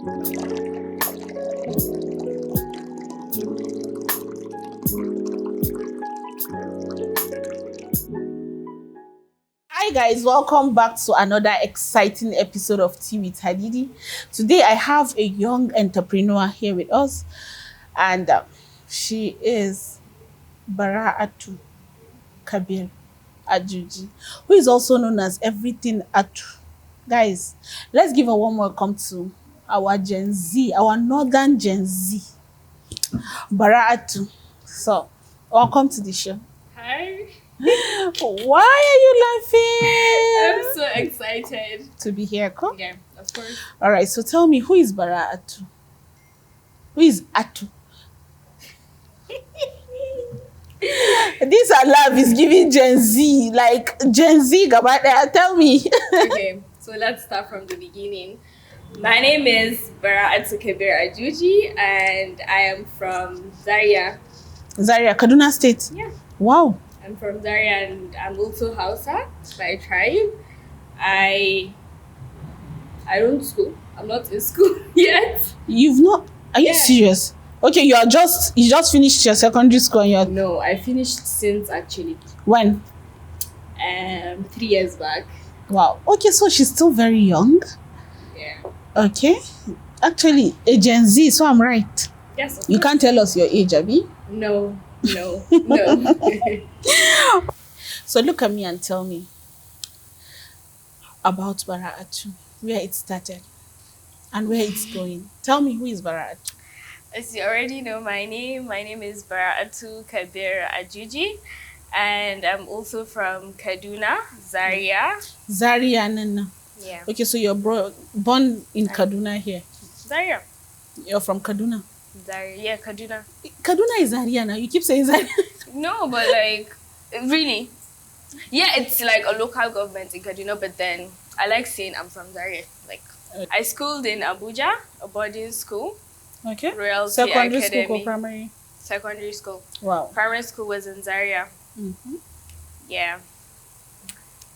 Hi guys, welcome back to another exciting episode of Tea with Hadidi. Today I have a young entrepreneur here with us, and she is Baraatu Ajuji, who is also known as Everything Atu. Guys, let's give a warm welcome to our Gen Z, our northern Gen Z, Baraatu. So, welcome to the show. Hi. Why are you laughing? I'm so excited To be here, come. Yeah, of course. All right, so tell me, who is Baraatu? Who is Atu? This love is giving Gen Z, like Gen Z, tell me. Okay, so let's start from the beginning. My name is Baraatu Ajuji, and I am from Zaria. Zaria, Kaduna State. Yeah, Wow. I'm from Zaria, and I'm also Hausa by tribe. I don't school. I'm not in school yet. You've not? Are you Yeah. serious? Okay, you just finished your secondary school and you're No, I finished since actually when? 3 years back. Wow. Okay, so she's still very young. Yeah. Okay. Actually, a Gen Z, so I'm right. Yes. Of You course. can't tell us your age, Abby. No. So look at me and tell me about Baraatu, where it started and where it's going. Tell me, who is Baraatu? As you already know my name is Baraatu Ajuji, and I'm also from Kaduna, Zaria. Zaria Nana. Yeah, Okay, so you're born in Kaduna here. Zaria. You're from Kaduna. Zaria, yeah, Kaduna. Kaduna is Zaria now. You keep saying Zaria. No, but like, really? Yeah, it's like a local government in Kaduna, but then I like saying I'm from Zaria. Like, I schooled in Abuja, a boarding school. Okay. Royalty Secondary Academy. school or primary? Secondary school. Wow. Primary school was in Zaria. Mm-hmm. Yeah.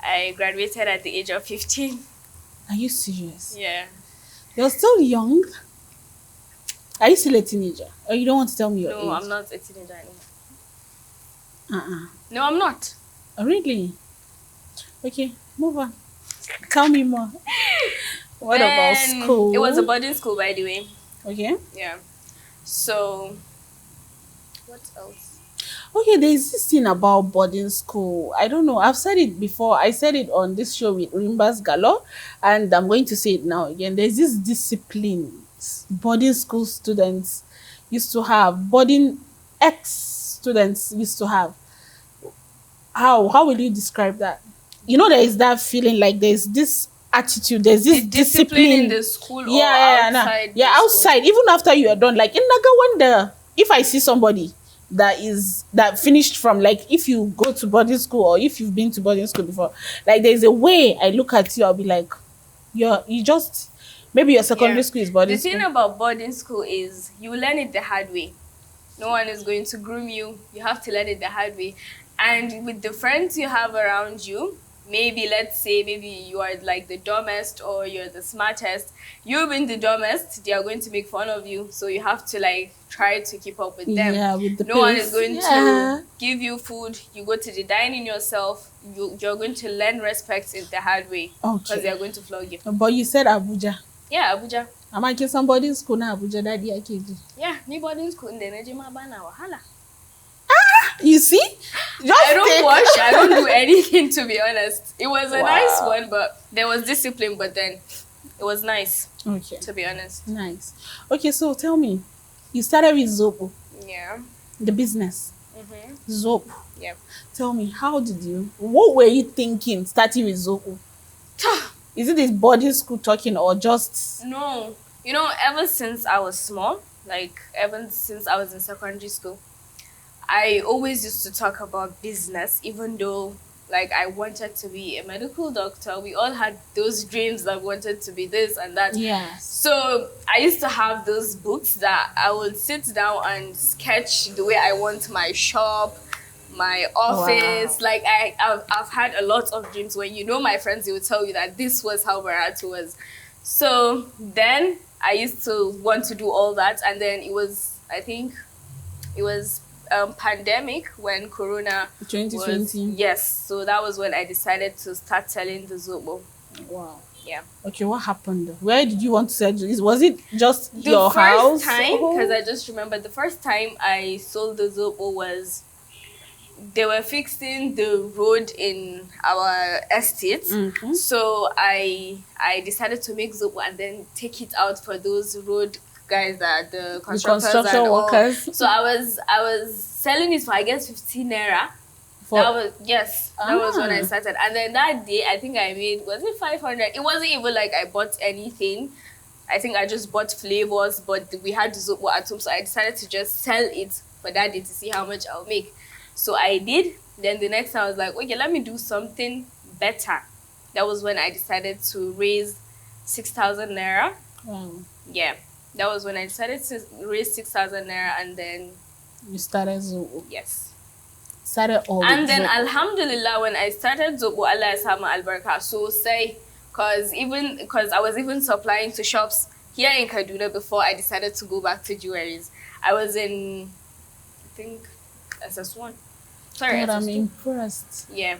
I graduated at the age of 15. Are you serious? Yeah. You're still young. Are you still a teenager? Or you don't want to tell me your age? No, I'm not a teenager anymore. Uh-uh. No, I'm not. Oh, really? Okay, move on. Tell me more. What about Then school? It was a boarding school, by the way. Okay. Yeah. So, what else? Okay, there's this thing about boarding school. I don't know. I've said it before. I said it on this show with Rimbas Gallo, and I'm going to say it now again. There's this discipline boarding school students used to have, boarding ex-students used to have. How will you describe that? You know, there is that feeling like there's this attitude, there's this The discipline in the school or outside? Yeah, the school? outside, even after you are done. Like in Naga, if I see somebody that finished from, like, if you go to boarding school or if you've been to boarding school before, like there's a way I look at you, I'll be like, you just, maybe your secondary Yeah. school is boarding The school. thing about boarding school is you learn it the hard way. No one is going to groom you. You have to learn it the hard way. And with the friends you have around you, maybe let's say maybe you are like the dumbest or you're the smartest. You being the dumbest, they are going to make fun of you. So you have to like try to keep up with them. Yeah, with the No one pace. is going Yeah. to give you food. You go to the dining yourself. You're going to learn respect in the hard way. Because Okay. they are going to flog you. But you said Abuja. Yeah, Abuja. Am I getting somebody's school now? Abuja, daddy, IKG. Yeah, me boarding school in the Nejima Bana Wahala. You see? Just I don't take- wash, I don't do anything, to be honest. It was a Wow. nice one, but there was discipline, but then it was nice, Okay. to be honest. Nice. Okay, so tell me, you started with Zopo, Yeah. the business. Mm-hmm. Zopo. Yep. Tell me, what were you thinking starting with Zopo? Is it this boarding school talking or just... No, you know, ever since I was small, like ever since I was in secondary school, I always used to talk about business, even though like I wanted to be a medical doctor. We all had those dreams that wanted to be this and that. Yes. So I used to have those books that I would sit down and sketch the way I want my shop, my office. Wow. Like I've had a lot of dreams. When you know my friends, they will tell you that this was how Baraatu was. So then I used to want to do all that, and then it was, I think, it was pandemic when Corona was, 2020. yes. So that was when I decided to start selling the zobo. Wow. Yeah. Okay, what happened? Where did you want to sell this? Was it just The your first house? time, because Oh. I just remember the first time I sold the zobo was they were fixing the road in our estate. Mhm. So I decided to make zobo and then take it out for those road guys, that the The constructors construction and all. workers. So I was selling it for, I guess, 15 naira. For That was, yes, that was when I Ah. started. And then that day I think I made, was it 500? It wasn't even like I bought anything. I think I just bought flavors, but we had zobo at home, so I decided to just sell it for that day to see how much I'll make. So I did. Then the next time I was like, okay, let me do something better. That was when I decided to raise 6,000 naira. Wow. Yeah, that was when I decided to raise 6,000 naira, and then You started Zobo. yes. Started all And with then Zobo. alhamdulillah, when I started zobo, Allah ya sama albarka sosai, because I was even supplying to shops here in Kaduna before I decided to go back to jewelries. I was in, I think, SS1. Sorry, God, I'm SS2. impressed. Yeah.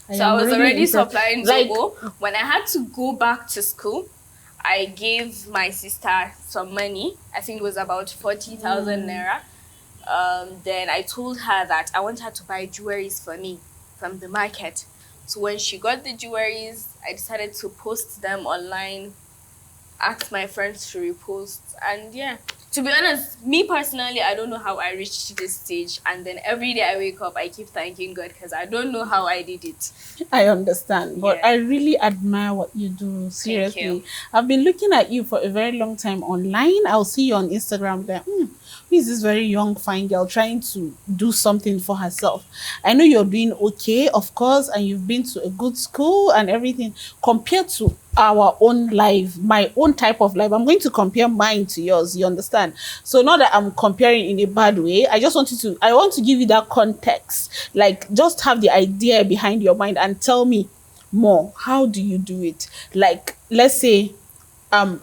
I So I am was really already impressed. supplying Like, zobo. When I had to go back to school, I gave my sister some money. I think it was about 40,000 naira. Then I told her that I want her to buy jewelries for me from the market. So when she got the jewelries, I decided to post them online, asked my friends to repost, and yeah. To be honest, me personally, I don't know how I reached this stage. And then every day I wake up, I keep thanking God because I don't know how I did it. I understand, but Yeah. I really admire what you do. Seriously, you. I've been looking at you for a very long time online. I'll see you on Instagram. There, who is this very young fine girl trying to do something for herself? I know you're doing okay, of course, and you've been to a good school and everything. Compared to our own life, my own type of life, I'm going to compare mine to yours. You understand? So not that I'm comparing in a bad way. I just wanted to. I want to give you that context. Like, just have the idea behind your mind and tell me more. How do you do it? Like, let's say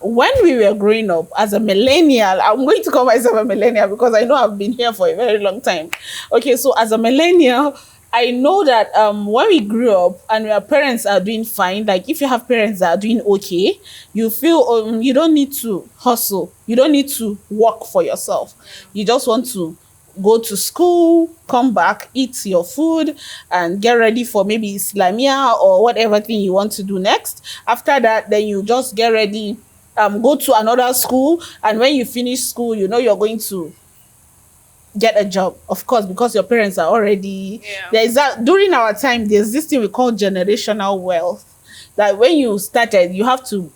when we were growing up as a millennial, I'm going to call myself a millennial because I know I've been here for a very long time. Okay, so as a millennial, I know that when we grew up and our parents are doing fine, like if you have parents that are doing okay, you feel you don't need to hustle, you don't need to work for yourself. You just want to go to school, come back, eat your food, and get ready for maybe Islamia or whatever thing you want to do next. After that, then you just get ready, go to another school, and when you finish school, you know you're going to get a job, of course, because your parents are already Yeah. there. Is that during our time, there's this thing we call generational wealth. That when you started, you have to,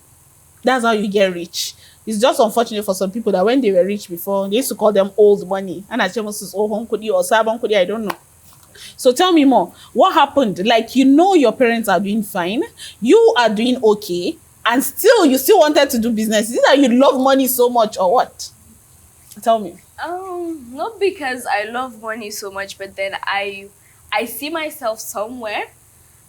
that's how you get rich. It's just unfortunate for some people that when they were rich before, they used to call them old money. And I almost is old Kudi or Sabon Kudi, I don't know. So tell me more. What happened? Like, you know your parents are doing fine, you are doing okay, and still you still wanted to do business. Is it that you love money so much or what? Tell me. Not because I love money so much, but then I see myself somewhere.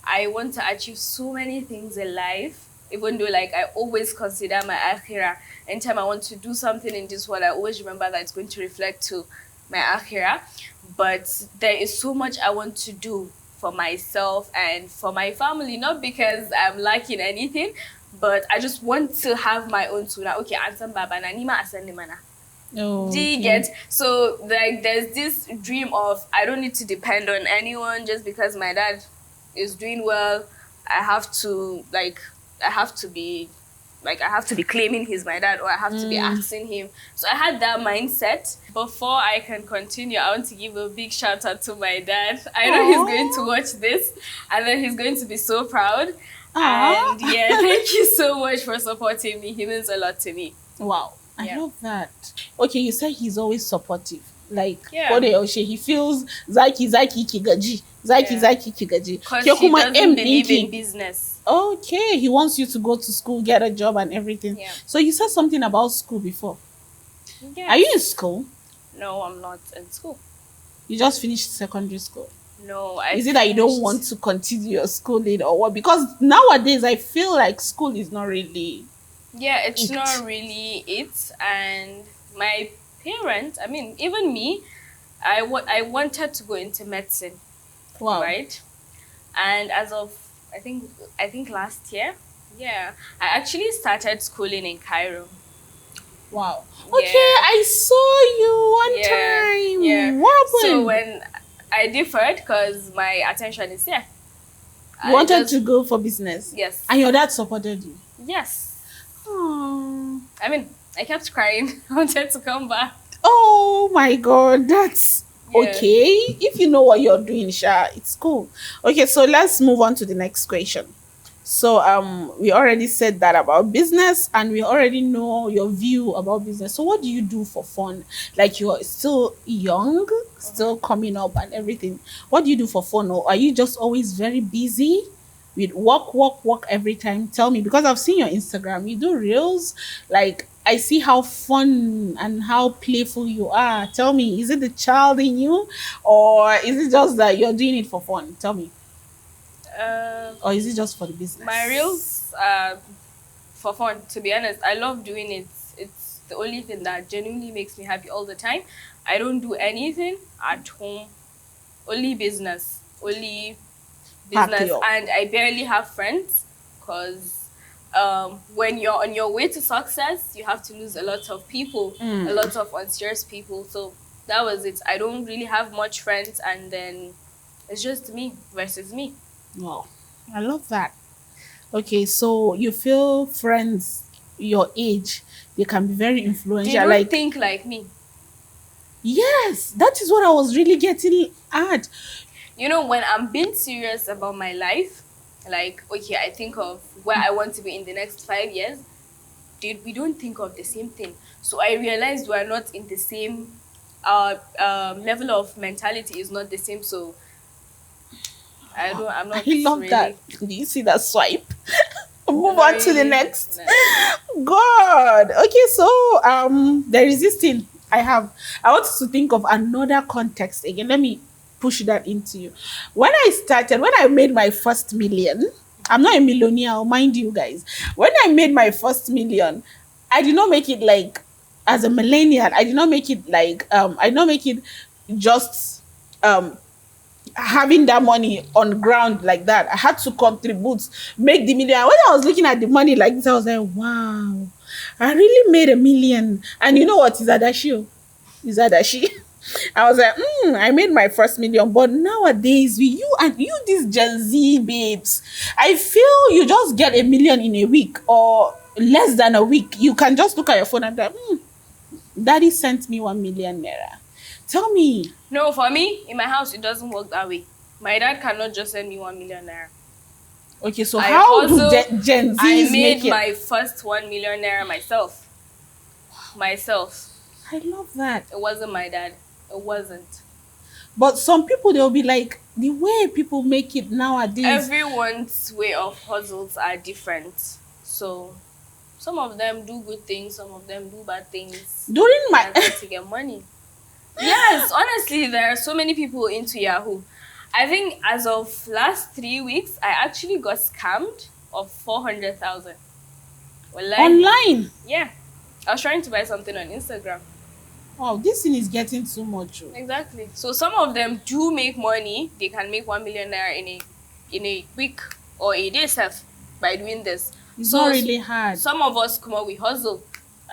I want to achieve so many things in life, even though like I always consider my akhirah. Anytime I want to do something in this world, I always remember that it's going to reflect to my akhirah. But there is so much I want to do for myself and for my family, not because I'm lacking anything, but I just want to have my own tuna. Okay, answer baba nanima asani mana. Oh, Do you get? So like there's this dream of I don't need to depend on anyone just because my dad is doing well. I have to I have to be I have to be claiming he's my dad, or I have to be asking him. So I had that mindset. Before I can continue, I want to give a big shout out to my dad. I know he's going to watch this and then he's going to be so proud. Aww. And yeah, thank you so much for supporting me. He means a lot to me. Wow, I Yeah. love that. Okay, you said he's always supportive. Like, Yeah. Kode Oshe, he feels Zaki Kigaji. Zaki Yeah. Zaki Kigaji. Because Ke he kuma doesn't em believe in ɗinki. business. Okay, he wants you to go to school, get a job and everything. Yeah. So you said something about school before. Yeah. Are you in school? No, I'm not in school. You just finished secondary school. No, Is it that you don't want to continue your schooling or what? Because nowadays I feel like school is not really Yeah, it's It. not really it. And my parents, I mean, even me, I wanted to go into medicine, Wow. right? And as of I think last year, yeah, I actually started schooling in Cairo. Wow. Okay, Yeah, I saw you one yeah, yeah. time. What So happened? when I differed, because my attention is there, You I wanted just to go for business, yes, and your dad supported you. yes. Oh. I mean, I kept crying. I wanted to come back. Oh my god, that's Yeah. okay. If you know what you're doing, Sha, it's cool. Okay, so let's move on to the next question. So we already said that about business and we already know your view about business. So what do you do for fun? Like you're still young, Mhm. still coming up and everything. What do you do for fun? Or are you just always very busy with work, work, work every time? Tell me because I've seen your Instagram. You do reels. Like I see how fun and how playful you are. Tell me, is it the child in you or is it just that you're doing it for fun? Tell me. Uh, Or is it just for the my business? reels, for fun. To be honest, I love doing it. It's the only thing that genuinely makes me happy all the time. I don't do anything at home. Only business. Only Pack business. you up. And I barely have friends because when you're on your way to success, you have to lose a lot of people, a Mm. lot of unserious people. So that was it. I don't really have much friends, and then it's just me versus me. Wow. I love that. Okay, so you feel friends your age, they can be very They influential. don't Like, think like me. yes, that is what I was really getting at. You know, when I'm being serious about my life, like, okay, I think of where I want to be in the next 5 years, dude, we don't think of the same thing. So I realized we're not in the same level of mentality is not the same. So I'm I not love that. really Do you see that swipe? I'm Move not on to the really next. no. God. Okay, so there is this thing I want to think of another context again. Let me push that into you. When I made my first million, I'm not a millionaire, mind you guys. When I made my first million, I did not make it like as a millennial. I did not make it like I did not make it just um having that money on ground like that. I had to contribute, make the million. When I was looking at the money like this, I was like, wow, I really made a million. And you know what? Is Adashi? Oh. Is Adashi? I was like, I made my first million. But nowadays, with you and you, these Gen Z babes, I feel you just get a million in a week or less than a week. You can just look at your phone and be like, daddy sent me 1 million naira. Tell me. No, for me, in my house it doesn't work that way. My dad cannot just send me 1 million naira. Okay, so I how do hustle. Gen I Zs make made it? my first 1 million naira myself. Myself. I love that. It wasn't my dad. It wasn't. But some people they'll be like, the way people make it nowadays. Everyone's way of hustles are different. So some of them do good things, some of them do bad things. During They my are there to get money. Yes, honestly, there are so many people into Yahoo. I think as of last 3 weeks, I actually got scammed of 400,000. Wallahi. online. Yeah. I was trying to buy something on Instagram. Wow, this thing is getting too much. Oh. Exactly. So some of them do make money. They can make 1 million naira in a week or a day self by doing this. It's not So really hard. some of us come up we hustle.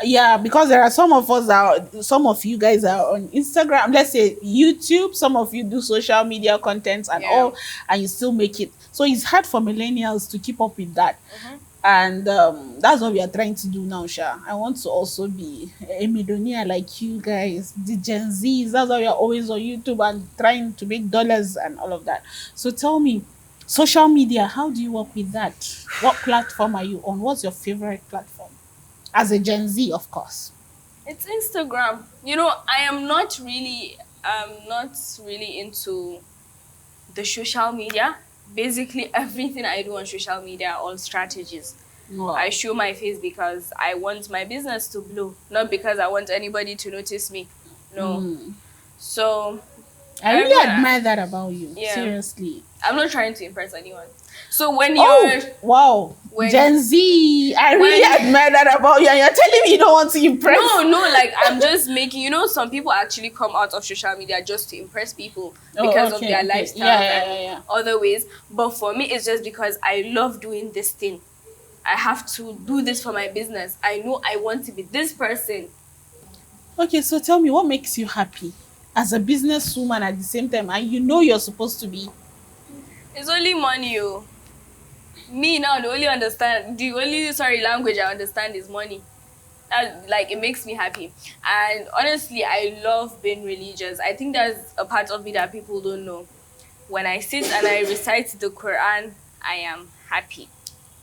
Yeah, because there are some of us that some of you guys are on Instagram, let's say YouTube, some of you do social media content and Yeah. all, and you still make it. So it's hard for millennials to keep up with that. Mhm. And that's what we are trying to do now, Sha. I want to also be a millionaire like you guys, the Gen Zs. That's why we are always on YouTube and trying to make dollars and all of that. So tell me, social media, how do you work with that? What platform are you on? What's your favorite platform? As a Gen Z, of course. It's Instagram. You know, I'm not really into the social media. Basically everything I do on social media are all strategies. I Wow. show my face because I want my business to blow, not because I want anybody to notice me. No. Mm. So I I'm really not, admire that about you. yeah, Seriously. I'm not trying to impress anyone. So when Oh, you're wow. when Gen Z. I really when admire that about you. And you're telling me you don't want to no, impress. no, like I'm just making, some people actually come out of social media just to impress people Oh, because of okay, their okay. Yeah, lifestyles yeah, and yeah, yeah. other ways. But for me, it's just because I love doing this thing. I have to do this for my business. I know I want to be this person. Okay, so tell me what makes you happy as a businesswoman at the same time, and you know you're supposed to be. It's only money, oh. Me now, the only sorry language I understand is money. That, like, it makes me happy. And honestly, I love being religious. I think that's a part of me that people don't know. When I sit and I recite the Quran, I am happy.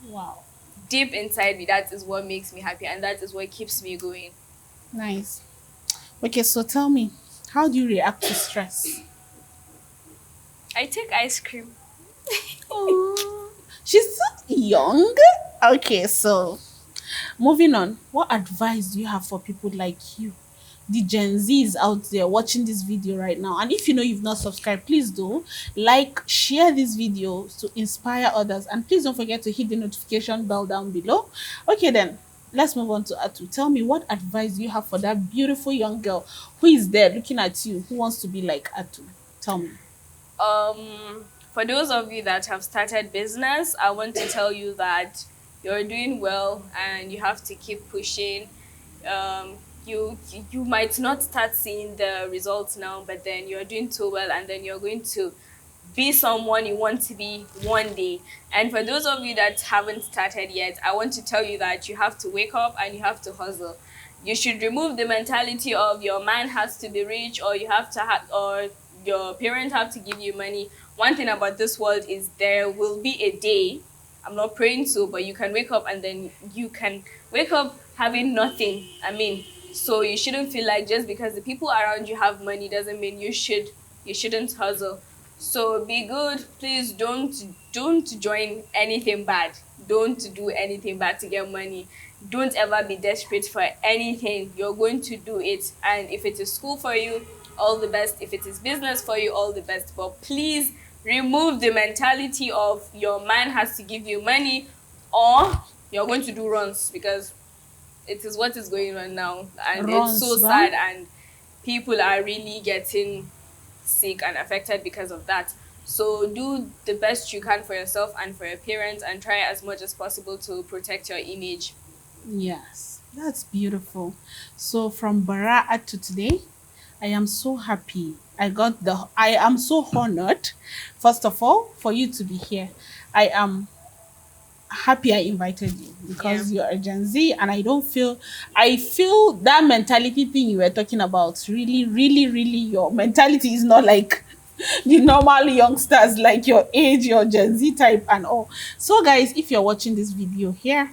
Wow. Deep inside me, that is what makes me happy and that is what keeps me going. Nice. Okay, so tell me, how do you react to stress? I take ice cream. Oh, she's so young. Okay, so moving on. What advice do you have for people like you, the Gen Zs out there watching this video right now? And if you know you've not subscribed, please do like, share this video to inspire others, and please don't forget to hit the notification bell down below. Okay, then let's move on to Atu. Tell me, what advice do you have for that beautiful young girl who is there looking at you, who wants to be like Atu? Tell me. For those of you that have started business, I want to tell you that you're doing well and you have to keep pushing. You might not start seeing the results now, but then you're doing so well, and then you're going to be someone you want to be one day. And for those of you that haven't started yet, I want to tell you that you have to wake up and you have to hustle. You should remove the mentality of your man has to be rich, or you have to or your parents have to give you money. One thing about this world is there will be a day, I'm not praying to, but you can wake up and then you can wake up having nothing. I mean, so you shouldn't feel like just because the people around you have money doesn't mean you shouldn't hustle. So be good. Please don't join anything bad. Don't do anything bad to get money. Don't ever be desperate for anything. You're going to do it. And if it is school for you, all the best. If it is business for you, all the best. But please remove the mentality of your man has to give you money or you're going to do runs, because it is what is going on now. And it's so Runs, ba? sad, and people are really getting sick and affected because of that. So do the best you can for yourself and for your parents, and try as much as possible to protect your image. Yes, that's beautiful. So from Baraat to today, I am so happy. I am so honored, first of all, for you to be here. I am happy I invited you Yeah. because you're a Gen Z, and I feel that mentality thing you were talking about, really, really, really, your mentality is not like the normal youngsters, like your age, your Gen Z type and all. So guys, if you're watching this video here,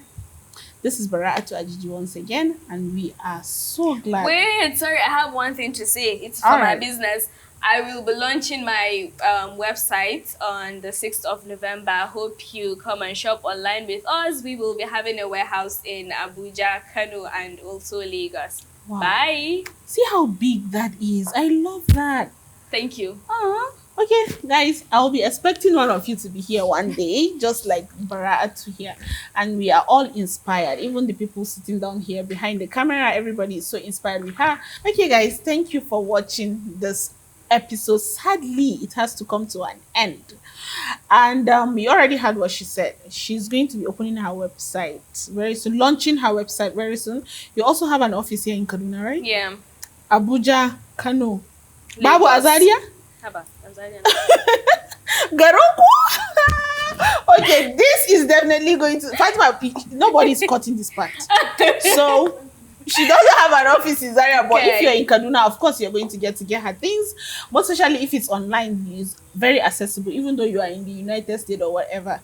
this is Baraatu Ajiji once again, and we are so glad. Wait, sorry, I have one thing to say. It's for All my right. business. I will be launching my website on the 6th of November. I hope you come and shop online with us. We will be having a warehouse in Abuja, Kano, and also Lagos. Wow. Bye. See how big that is. I love that. Thank you. Okay, guys, I'll be expecting one of you to be here one day, just like Baraatu here. And we are all inspired. Even the people sitting down here behind the camera, everybody is so inspired with her. Okay, guys, thank you for watching this episode. Sadly, it has to come to an end. And you already heard what she said. She's going to be opening her website very soon, launching her website very soon. You also have an office here in Kaduna, right? Yeah. Abuja, Kano. Babu Lagos. Azaria? Haba, Tanzania. Garoko. Okay, this is definitely going to Fatima. Nobody's cutting this part. So she doesn't have an office in Zaria, but if Okay. you're in Kaduna, of course you're going to get her things. But especially if it's online, it's very accessible. Even though you are in the United States or whatever,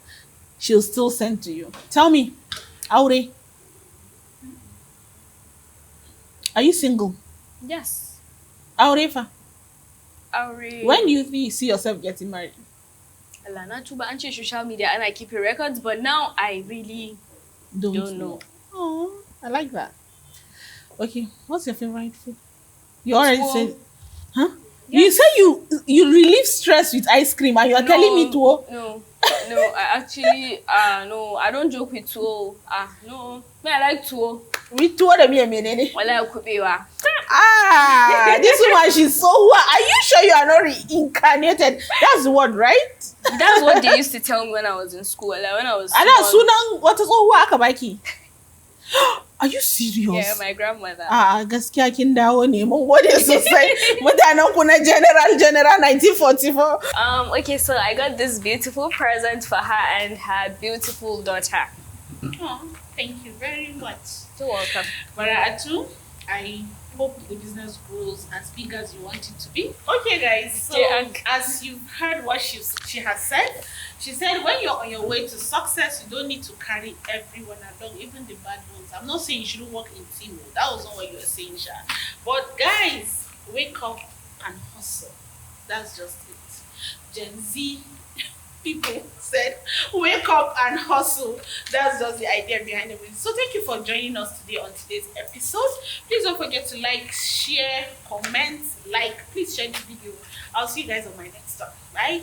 she'll still send to you. Tell me, Aure, are you single? Yes. Aurefa, Aure. when do you think you see yourself getting married? Allah, not too bad. Social media and I keep your records, but now I really don't know. Oh, I like that. Okay, what's your favorite food? You already Tuwo. said, huh? You say Yes. you relieve stress with ice cream, and you are telling me No, to. no, no. I actually, no, I don't joke with tuwo. No. Me, I like tuwo. With two of me a minute. I like kubewa. Ah, this woman, she's so. Are you sure you are not reincarnated? That's the word, right? That's what they used to tell me when I was in school. Like when I was Ana small. sunan wata tsohuwa aka baki. Are you Yeah, serious? my grandmother. Gaskiya kin dawo ne, mun gode sosai. Mutanen ku na General 1944. Okay, so I got this beautiful present for her and her beautiful daughter. Oh, thank you very much. You're welcome. Baraatu, I hope the business grows as big as you want it to be. Okay, guys. So, Yeah. as you've heard what she has said, she said when you're on your way to success, you don't need to carry everyone along, even the bad ones. I'm not saying you shouldn't work in team. That was not what you were saying, Sha. But guys, wake up and hustle. That's just it. Gen Z people said, wake up and hustle. That's just the idea behind it. So thank you for joining us today on today's episode. Please don't forget to like, share, comment, please share this video. I'll see you guys on my next one. Bye.